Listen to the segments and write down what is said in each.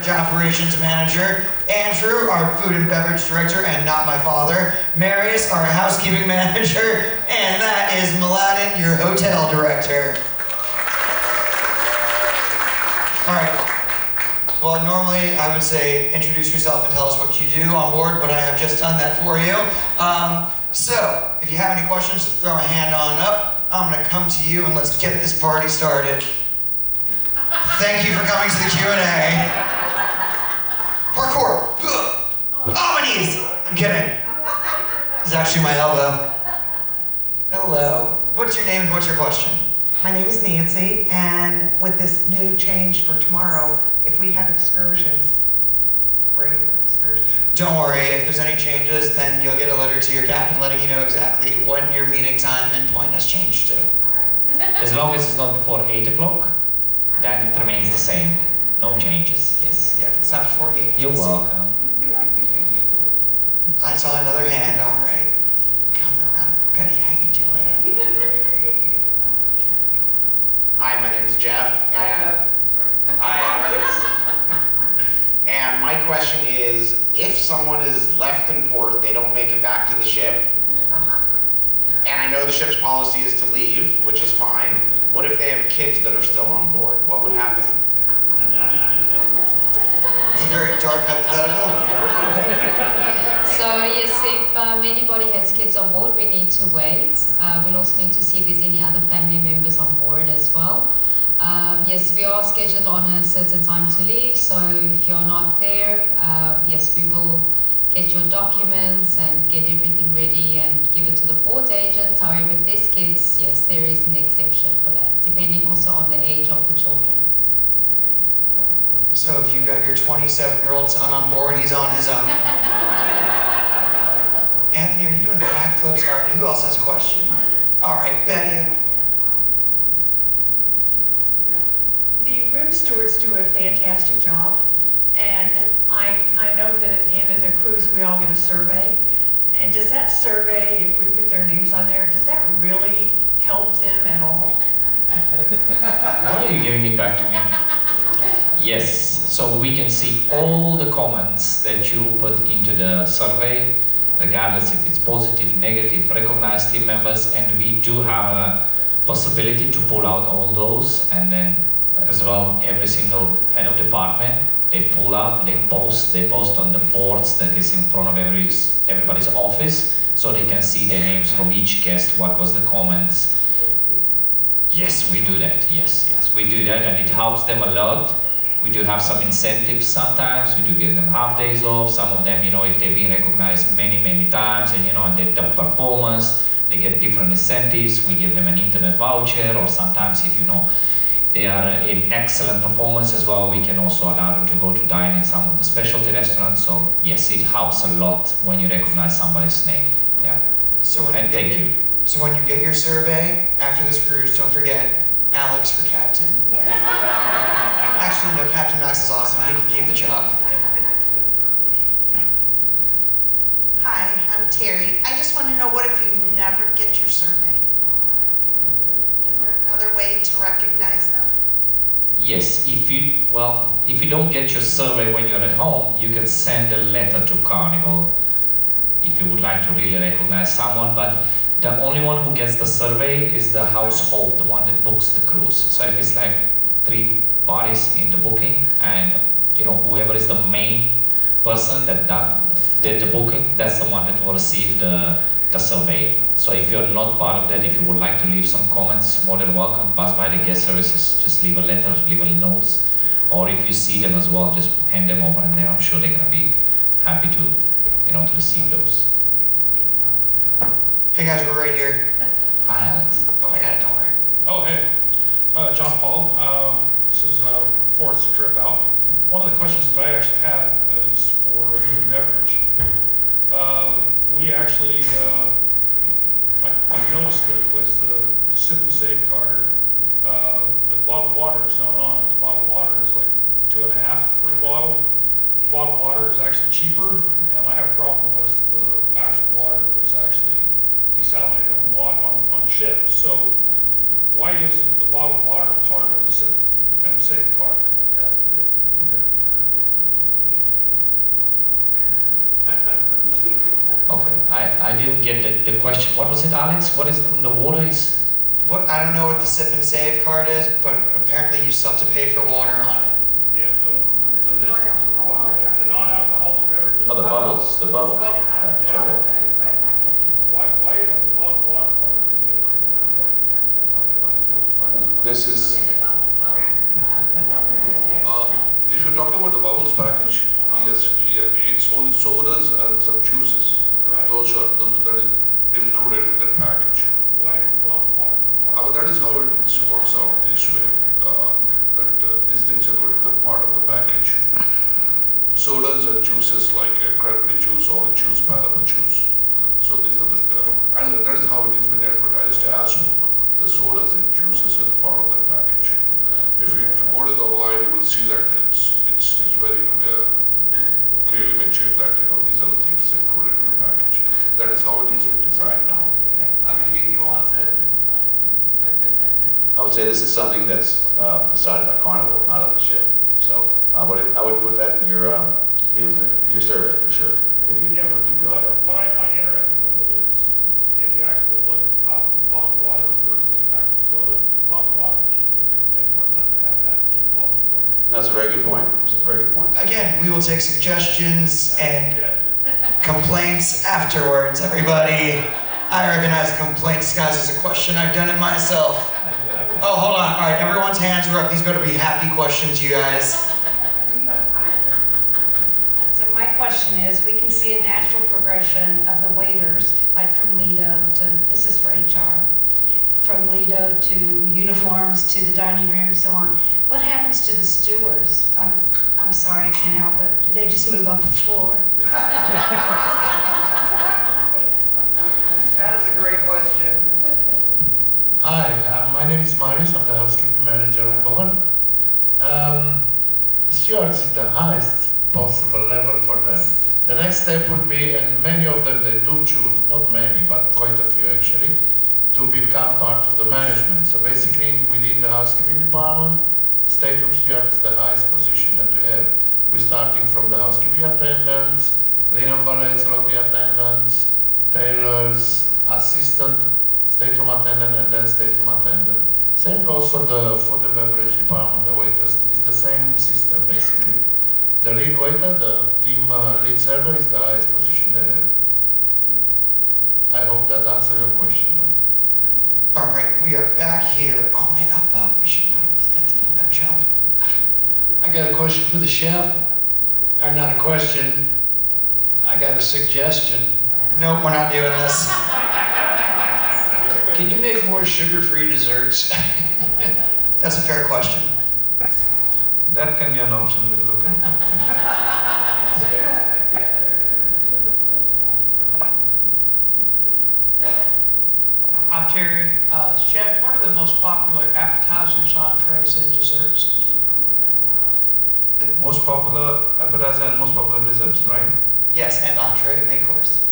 Beverage Operations Manager. Andrew, our Food and Beverage Director, and not my father. Marius, our Housekeeping Manager. And that is Mladen, your Hotel Director. All right. Well, normally I would say introduce yourself and tell us what you do on board, but I have just done that for you. So, if you have any questions, just throw a hand on up. I'm going to come to you and let's get this party started. Thank you for coming to the Q&A. Parkour. Oh, my knees. I'm kidding. It's actually my elbow. Hello. What's your name and what's your question? My name is Nancy, and with this new change for tomorrow, if we have excursions, bring an excursion. Don't worry, if there's any changes, then you'll get a letter to your captain letting you know exactly when your meeting time and point has changed to. As long as it's not before 8 o'clock, then it remains the same. No changes, yes. Yeah, if it's not before 8. You're welcome. I saw another hand, all right. Come around. Goody, how you doing? Hi, my name is Jeff. Hi, Alex. And my question is, if someone is left in port, they don't make it back to the ship, and I know the ship's policy is to leave, which is fine, what if they have kids that are still on board? What would happen? It's a very dark hypothetical. So yes, if anybody has kids on board, we need to wait. We'll also need to see if there's any other family members on board as well. Yes, we are scheduled on a certain time to leave, so if you're not there, yes, we will get your documents and get everything ready and give it to the port agent. However, if there's kids, yes, there is an exception for that, depending also on the age of the children. So if you've got your 27-year-old son on board, he's on his own. Anthony, are you doing backflips? All right, who else has a question? All right, Betty. The room stewards do a fantastic job, and I know that at the end of the cruise we all get a survey. And does that survey, if we put their names on there, does that really help them at all? Why are you giving it back to me? Yes, so we can see all the comments that you put into the survey, regardless if it's positive, negative, recognize team members, and we do have a possibility to pull out all those, and then as well, every single head of department, they pull out, they post on the boards that is in front of everybody's office, so they can see their names from each guest, what was the comments. Yes, we do that, yes, we do that, and it helps them a lot. We do have some incentives sometimes, we do give them half days off, some of them, if they've been recognized many times, and and they're top performers, they get different incentives, we give them an internet voucher, or sometimes if they are in excellent performance as well, we can also allow them to go to dine in some of the specialty restaurants. So yes, it helps a lot when you recognize somebody's name. Yeah. So thank you. So when you get your survey after this cruise, don't forget Alex for captain. Actually, no, Captain Max is awesome. He can keep the job. Hi, I'm Terry. I just want to know, what if you never get your survey? Is there another way to recognize them? Yes, if you don't get your survey when you're at home, you can send a letter to Carnival if you would like to really recognize someone, but the only one who gets the survey is the household, the one that books the cruise. So if it's like 3 parties in the booking, and whoever is the main person that did the booking, that's the one that will receive the survey. So if you're not part of that, if you would like to leave some comments, more than welcome. Pass by the guest services, just leave a letter, leave a notes, or if you see them as well, just hand them over, and then I'm sure they're gonna be happy to to receive those. Hey guys, we're right here. Hi, Alex. Oh, I got it, don't worry. Oh, hey. John Paul. This is our 4th trip out. One of the questions that I actually have is for food and beverage. We actually, I noticed that with the Sip and Save card, the bottled water is not on it. The bottled water is like $2.50 for the bottle. Bottled water is actually cheaper, and I have a problem with the actual water that is actually desalinated on the ship. So why isn't the bottled water part of the Sip and Save card? I didn't get the question. What was it, Alex? What is in the water is? What, I don't know what the sip and save card is, but apparently you still have to pay for water on it. Yeah, so this, the non-alcoholic beverages? Oh, the bubbles. Yeah, okay. Why is the bottled water part? This is, If you're talking about the bubbles package, yes, yeah, it's only sodas and some juices. Those that is included in that package. Why is the bottled water not part? That is how it works out this way. These things are going to be the part of the package. Sodas and juices like cranberry juice, orange juice, pineapple juice. So these are and that is how it has been advertised as well. The sodas and juices are part of that package. If you go to the online, you will see that it's very clearly mentioned that these are the things included in the package. That is how it has been designed. You want it? I would say this is something that's decided by Carnival, not on the ship. So I would put that in your survey for sure. If you, Yeah, if you feel like that. what I find interesting with it is if you actually look at the cost of bottled water versus actual soda, bottled water is cheaper. It would make more sense to have that in the bottle store. That's a very good point. It's a very good point. Again, we will take suggestions and complaints afterwards, everybody. I recognize a complaint disguised as a question. I've done it myself. Oh, hold on. All right, everyone's hands are up. These better be happy questions, you guys. So my question is, we can see a natural progression of the waiters, like from Lido to, this is for HR, from Lido to uniforms to the dining room, so on. What happens to the stewards? I'm sorry, I can't help it. Do they just move up the floor? That is a great question. Hi, my name is Marius. I'm the housekeeping manager on board. Stewards is the highest possible level for them. The next step would be, and many of them they do choose, not many, but quite a few actually, to become part of the management. So basically within the housekeeping department, stateroom steward is the highest position that we have. We're starting from the housekeeping attendants, linen valets, laundry attendants, tailors, assistant, stateroom attendant, and then stateroom attendant. Same goes for the food and beverage department, the waiters. It's the same system basically. The lead waiter, the team lead server is the highest position they have. I hope that answers your question. All right, we are back here. Oh man, I should not have planted on that jump. I got a question for the chef. Or not a question. I got a suggestion. Nope, we're not doing this. Can you make more sugar-free desserts? That's a fair question. That can be an option we'll look into. I'm Terry. Chef, what are the most popular appetizers, entrees, and desserts? Most popular appetizer and most popular desserts, right? Yes, and entree and main course.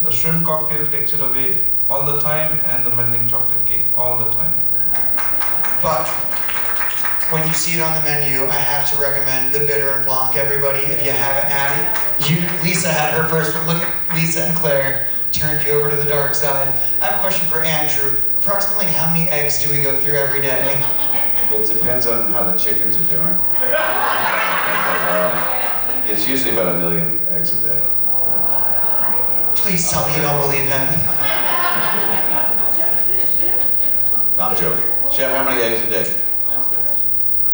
The shrimp cocktail takes it away all the time, and the melting chocolate cake all the time. But when you see it on the menu, I have to recommend the bitter and blanc, everybody. If you haven't had it, Lisa had her first, but look at Lisa and Claire turned you over to the dark side. I have a question for Andrew. Approximately how many eggs do we go through every day? It depends on how the chickens are doing. It's usually about 1 million eggs a day. Please tell me you don't believe him. I'm joking. Chef, how many eggs a day?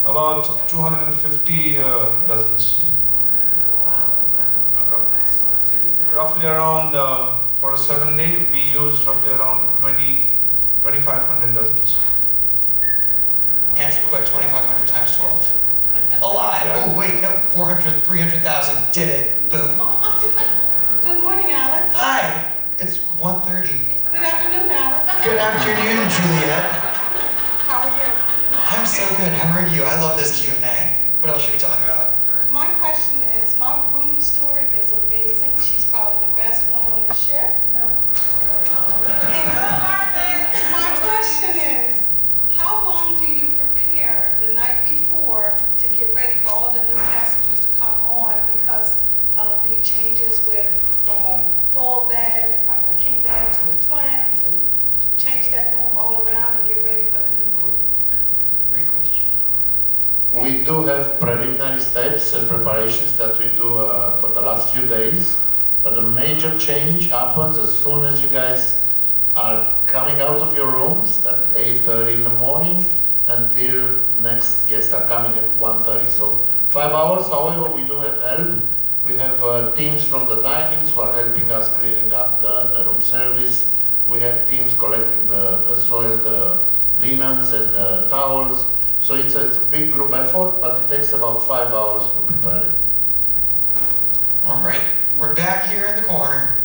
About 250 dozens. Roughly around, for a 7-day, we use roughly around 2,500 dozens. Answer quick, 2,500 times 12. Alive. Oh wait, no, 400, 300,000. Did it. Boom. Good morning, Alex. Hi. It's 1:30. Good afternoon, Alex. Good afternoon, Juliet. How are you? I'm so good. How are you? I love this Q&A. What else should we talk about? My question is, my room steward is amazing. She's probably the best one on the ship. No. My question is, how long do you prepare the night before to get ready for all the new passengers to come on because of the changes from a full bed, a king bed to a twin, to change that room all around and get ready for the new group? Great question. We do have preliminary steps and preparations that we do for the last few days, but the major change happens as soon as you guys are coming out of your rooms at 8:30 in the morning until next guests are coming at 1:30. So 5 hours. However, we do have help. We have teams from the dinings who are helping us cleaning up the room service. We have teams collecting the soiled linens and towels. So it's a big group effort, but it takes about 5 hours to prepare it. All right, we're back here in the corner.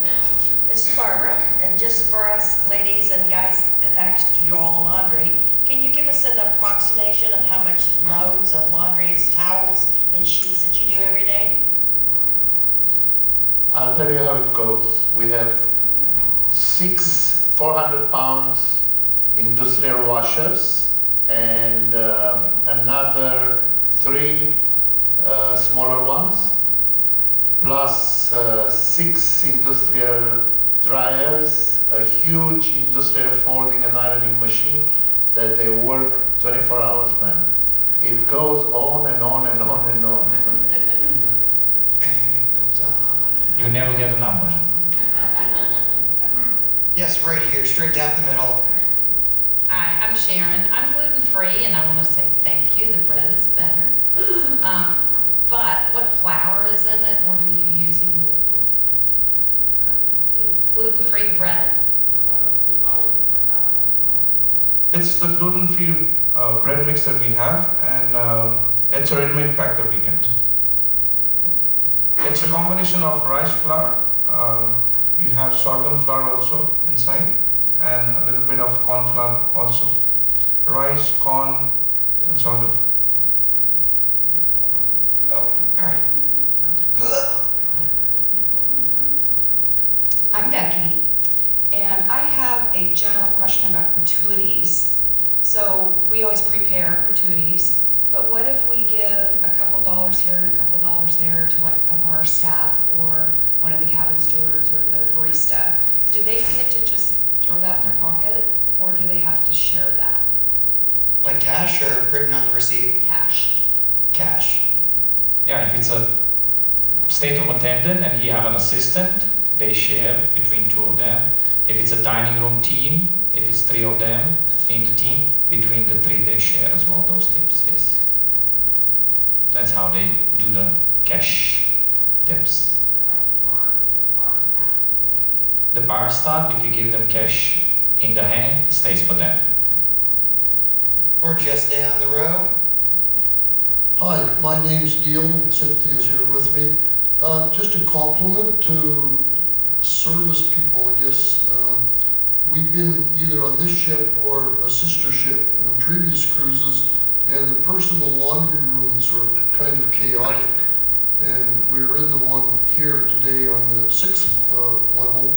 This is Barbara, and just for us ladies and guys that actually do all the laundry, can you give us an approximation of how much loads of laundry as towels and sheets that you do every day? I'll tell you how it goes. We have 6 400-pound industrial washers and another 3 smaller ones, plus 6 industrial dryers, a huge industrial folding and ironing machine that they work 24 hours, man. It goes on and on and on and on. You never get a number. Yes, right here, straight down the middle. Hi, I'm Sharon. I'm gluten-free, and I want to say thank you. The bread is better. But what flour is in it? What are you using? Gluten-free bread? It's the gluten-free bread mix that we have, and it's a ready-made pack that we get. It's a combination of rice flour. You have sorghum flour also inside, and a little bit of corn flour also. Rice, corn, and sorghum. Oh, all right. I'm Becky, and I have a general question about gratuities. So we always prepare gratuities, but what if we give a couple dollars here and a couple dollars there to like a bar staff or one of the cabin stewards or the barista? Do they get to just throw that in their pocket, or do they have to share that? Like cash or written on the receipt? Cash. Cash. Yeah, if it's a stateroom attendant and he have an assistant, they share between 2 of them. If it's a dining room team, if it's 3 of them in the team, between the 3 they share as well, those tips, yes. That's how they do the cash tips. The bar staff, if you give them cash in the hand, it stays for them. Or just down the row. Hi, my name's Neil, and Cynthia's here with me. Just a compliment to service people, I guess. We've been either on this ship or a sister ship on previous cruises, and the personal laundry rooms were kind of chaotic. And we were in the one here today on the 6th level,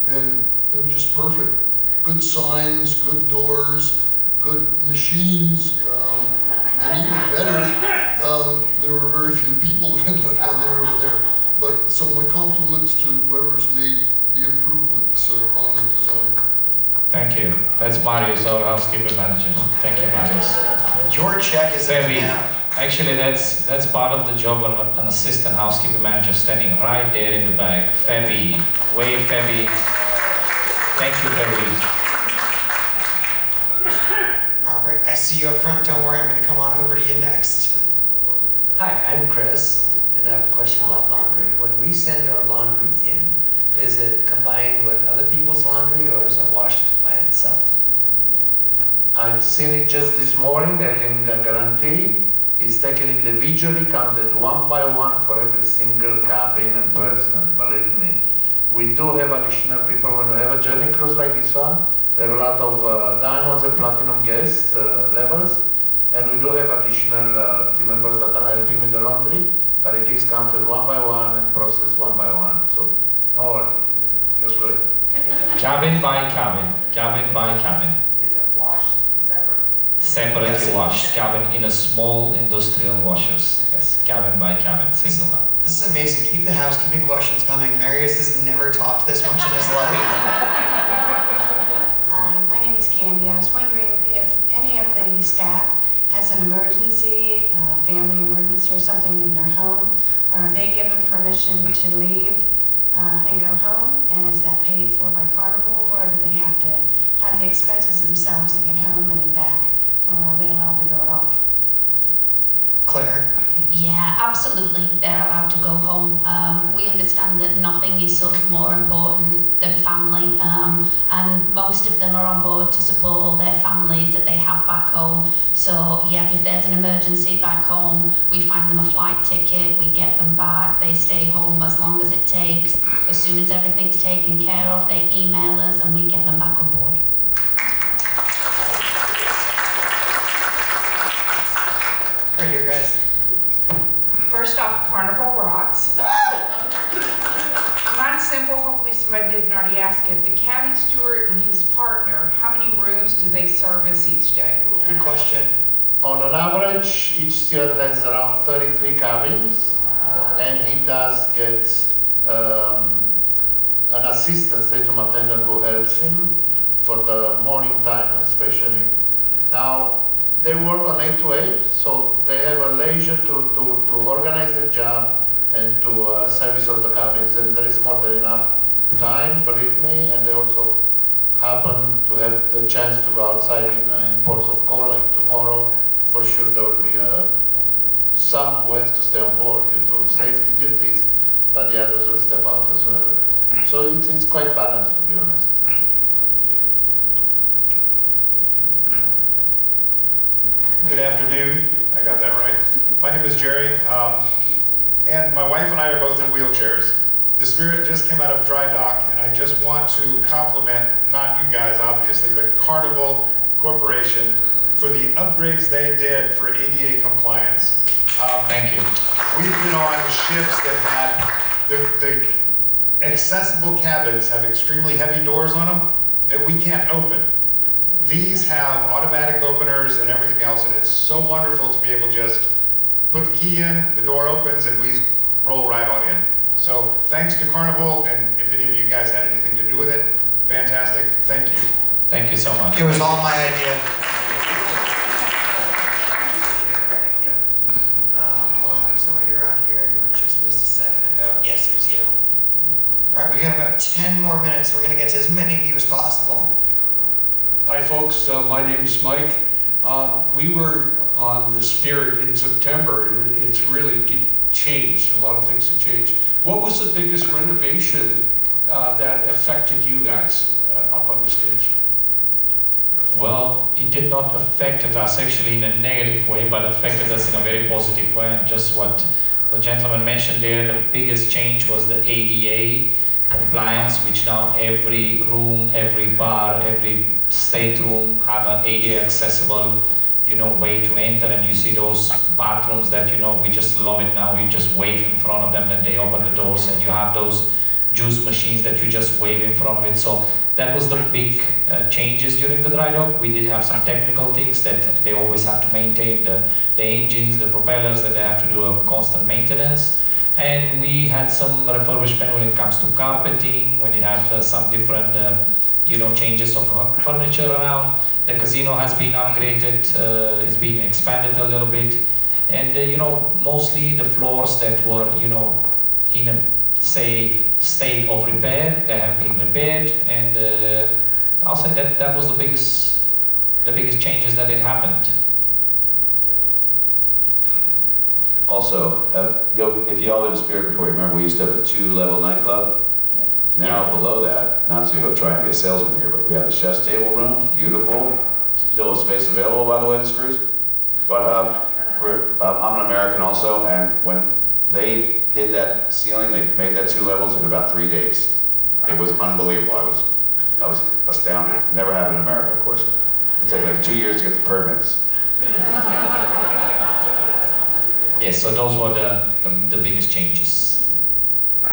and it was just perfect. Good signs, good doors, good machines, and even better, there were very few people when we were there. But so my compliments to whoever's made the improvements on the design. Thank you. That's Marius, our housekeeping manager. Thank you, Marius. Your check is Febby. now. Actually, that's part of the job of an assistant housekeeping manager standing right there in the back. Febby. Wave, Febby. Thank you, Febby. All right, I see you up front. Don't worry, I'm going to come on over to you next. Hi, I'm Chris, and I have a question about laundry. When we send our laundry in, is it combined with other people's laundry, or is it washed by itself? I've seen it just this morning. I can guarantee it's taken individually, counted 1 by 1 for every single cabin and person, believe me. We do have additional people when we have a journey cruise like this one. We have a lot of diamonds and platinum guest levels, and we do have additional team members that are helping with the laundry, but it is counted 1 by 1 and processed 1 by 1. So, no worry, you're good. Cabin by cabin, cabin by cabin. Is it washed separately? Separately washed, cabin in a small industrial washers. Yes, cabin by cabin, single up. This is amazing. Keep the housekeeping questions coming. Marius has never talked this much in his life. My name is Candy. I was wondering if any of the staff has an emergency, family emergency or something in their home, are they given permission to leave and go home? And is that paid for by Carnival, or do they have to have the expenses themselves to get home and back, or are they allowed to go at all? Claire? Yeah, absolutely. They're allowed to go home. We understand that nothing is sort of more important than family, and most of them are on board to support all their families that they have back home. So yeah, if there's an emergency back home, we find them a flight ticket, we get them back, they stay home as long as it takes. As soon as everything's taken care of, they email us and we get them back on board. Right here, guys. First off, Carnival rocks. Mine's simple, hopefully somebody didn't already ask it. The cabin steward and his partner, how many rooms do they service each day? Good question. On an average, each steward has around 33 cabins, and he does get an assistant stateroom attendant who helps him for the morning time especially. Now, they work on 8 to 8, so they have a leisure to organize the job and to service all the cabins, and there is more than enough time, believe me, and they also happen to have the chance to go outside in ports of call, like tomorrow. For sure there will be some who have to stay on board due to safety duties, but the others will step out as well. So it's quite balanced, to be honest. Good afternoon. I got that right. My name is Jerry, and my wife and I are both in wheelchairs. The Spirit just came out of dry dock, and I just want to compliment, not you guys obviously, but Carnival Corporation for the upgrades they did for ADA compliance. Thank you. We've been on ships that had the accessible cabins have extremely heavy doors on them that we can't open. These have automatic openers and everything else, and it's so wonderful to be able to just put the key in, the door opens, and we roll right on in. So thanks to Carnival, and if any of you guys had anything to do with it, fantastic. Thank you. Thank you so much. It was all my idea. Hold on, there's somebody around here who I just missed a second ago. Yes, it was you. All right, we got about 10 more minutes. We're gonna get to as many of you as possible. Hi folks, my name is Mike. We were on the Spirit in September, and it's really changed. A lot of things have changed. What was the biggest renovation that affected you guys up on the stage? Well, it did not affect us actually in a negative way, but affected us in a very positive way. And just what the gentleman mentioned there, the biggest change was the ADA compliance, which now every room, every bar, every stateroom have an ADA accessible, way to enter. And you see those bathrooms that, we just love it now. You just wave in front of them and they open the doors, and you have those juice machines that you just wave in front of it. So that was the big changes during the dry dock. We did have some technical things that they always have to maintain, the engines, the propellers, that they have to do a constant maintenance. And we had some refurbishment when it comes to carpeting, when it had some different changes of furniture around. The casino has been upgraded, it's been expanded a little bit. And mostly the floors that were in a state of repair, they have been repaired. And I'll say that was the biggest changes that it happened. Also, if you all been to Spirit before, you remember we used to have a 2-level nightclub. Now below that, not to try and be a salesman here, but we have the chef's table room, beautiful. Still a space available, by the way, this cruise. But I'm an American also, and when they did that ceiling, they made that 2 levels in about 3 days. It was unbelievable. I was astounded. Never happened in America, of course. It took like 2 years to get the permits. Yes, so those were the biggest changes.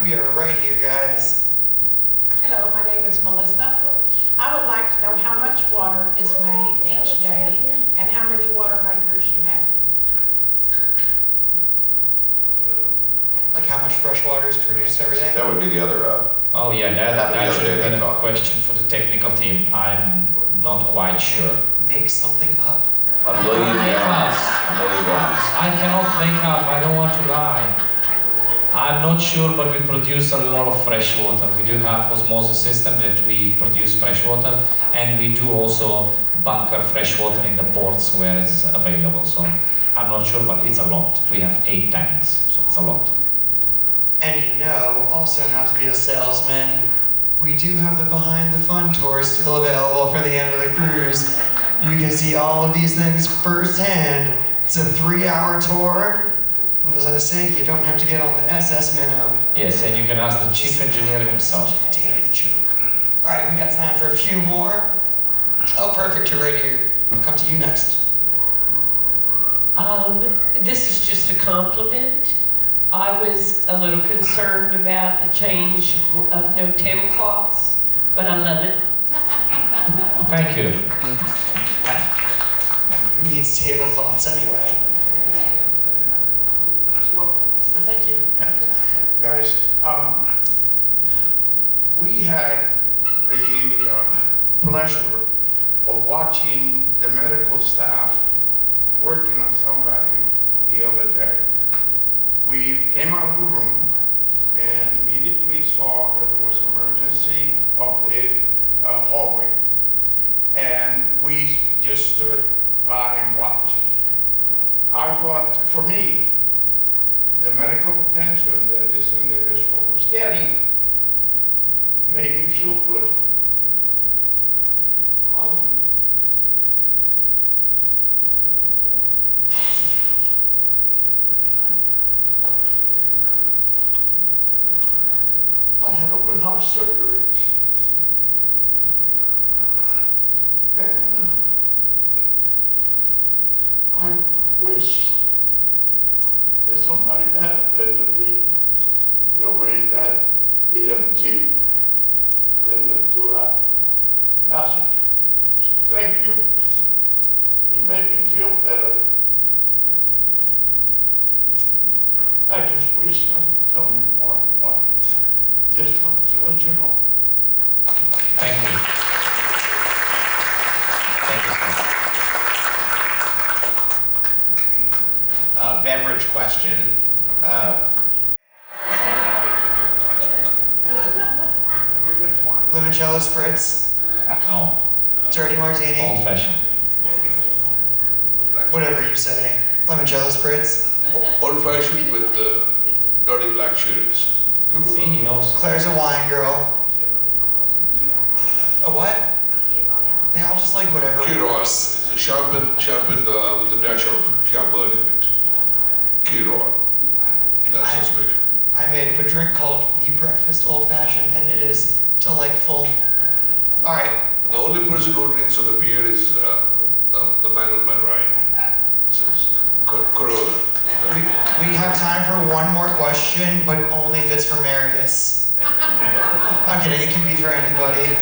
We are right here, guys. Hello, my name is Melissa. I would like to know how much water is made each day and how many water makers you have. Like how much fresh water is produced every day? That would be the other. Oh yeah, that would be that the should other have day been that a talk. question for the technical team. I'm not quite sure. Make something up. A million Make gallons. up. A million gallons. I cannot make up. I don't want to lie. I'm not sure, but we produce a lot of fresh water. We do have osmosis system that we produce fresh water, and we do also bunker fresh water in the ports where it's available. So I'm not sure, but it's a lot. We have 8 tanks, so it's a lot. And you know, also not to be a salesman, we do have the Behind the Fun tour still available for the end of the cruise. You can see all of these things firsthand. It's a 3-hour tour. As I say, you don't have to get on the SS minnow. Yes, and you can ask the chief engineer himself. Dated joke. All right, we got time for a few more. Oh, perfect, you're right here. I'll come to you next. This is just a compliment. I was a little concerned about the change of no tablecloths, but I love it. Thank you. Who needs tablecloths anyway? Thank you. Guys, we had the pleasure of watching the medical staff working on somebody the other day. We came out of the room and immediately saw that there was emergency up the hallway. And we just stood by and watched. I thought, for me, the medical attention that this individual was getting made me feel good. I had open heart surgery. And I wish that somebody had attended me the way that EMG tended to a passenger. So thank you. It made me feel better. I just wish I could tell you more, but just wanted to let you know. Thank you. Thank you, sir. Beverage question. Limoncello spritz. No. Dirty martini. Old fashioned. Whatever you say. Limoncello spritz. Old fashioned with dirty black cherries. See, he knows. Claire's a wine girl. A what? They all just like whatever Kid oil. works. It's a sharpened with a dash of Charbonnet in it. Kid oil. That's the special. I made up a drink called the Breakfast Old Fashioned, and it is delightful. All right. The only person who drinks on the beer is the man on my right. Corona. We have time for one more question, but only if it's for Marius. I'm kidding, it can be for anybody.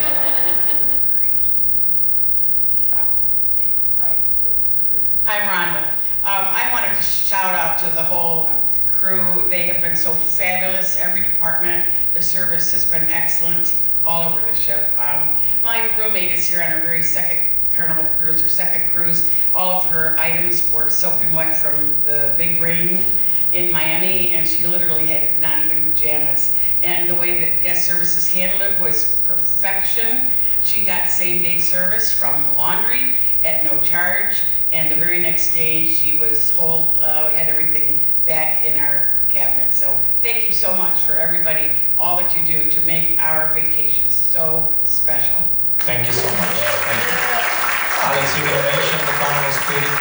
I'm Rhonda. I wanted to shout out to the whole crew. They have been so fabulous, every department. The service has been excellent all over the ship. My roommate is here on her very second Carnival Cruise, her second cruise. All of her items were soaking wet from the big rain in Miami, and she literally had not even pajamas. And the way that guest services handled it was perfection. She got same-day service from laundry at no charge, and the very next day she was had everything back in our cabinet. So thank you so much for everybody, all that you do to make our vacations so special. Thank you so much. Thank you. Alex, you can mention the Carnival Spirit.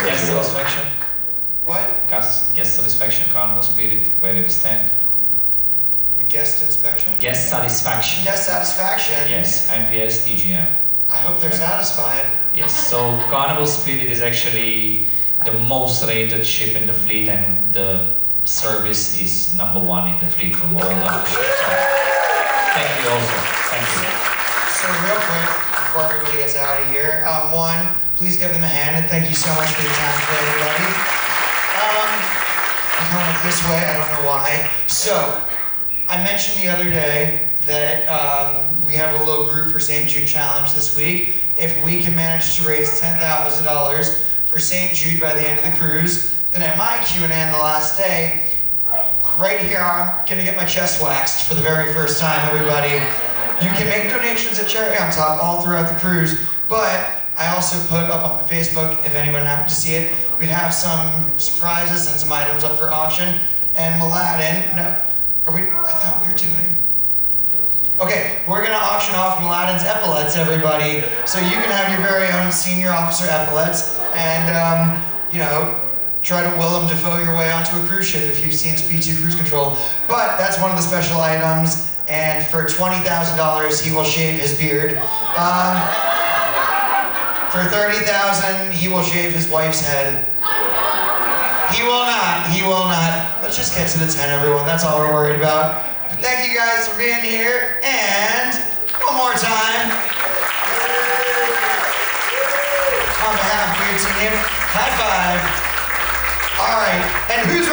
Guest satisfaction. What? Guest satisfaction, Carnival Spirit, where do we stand? The guest inspection? Guest satisfaction. Guest satisfaction? Yes, NPS, TGM. I hope they're satisfied. Yes, so Carnival Spirit is actually the most rated ship in the fleet, and the service is #1 in the fleet from all the ships. So, thank you also. Thank you. So real quick, before everybody gets out of here, one, please give them a hand, and thank you so much for your time today, everybody. I'm coming up this way, I don't know why. So, I mentioned the other day that we have a little group for St. Jude Challenge this week. If we can manage to raise $10,000 for St. Jude by the end of the cruise, then at my Q&A on the last day, right here, I'm gonna get my chest waxed for the very first time, everybody. You can make donations at Cherry on Top all throughout the cruise, but I also put up on my Facebook, if anyone happened to see it, we'd have some surprises and some items up for auction. And Mladen, I thought we were doing. Okay, we're gonna auction off Mladen's epaulets, everybody. So you can have your very own senior officer epaulets and, try to Willem Dafoe your way onto a cruise ship if you've seen Speed 2 Cruise Control. But that's one of the special items, and for $20,000, he will shave his beard. For $30,000, he will shave his wife's head. He will not. Let's just get to the 10, everyone. That's all we're worried about. But thank you guys for being here, and one more time. On behalf of your team, high five. All right, and who's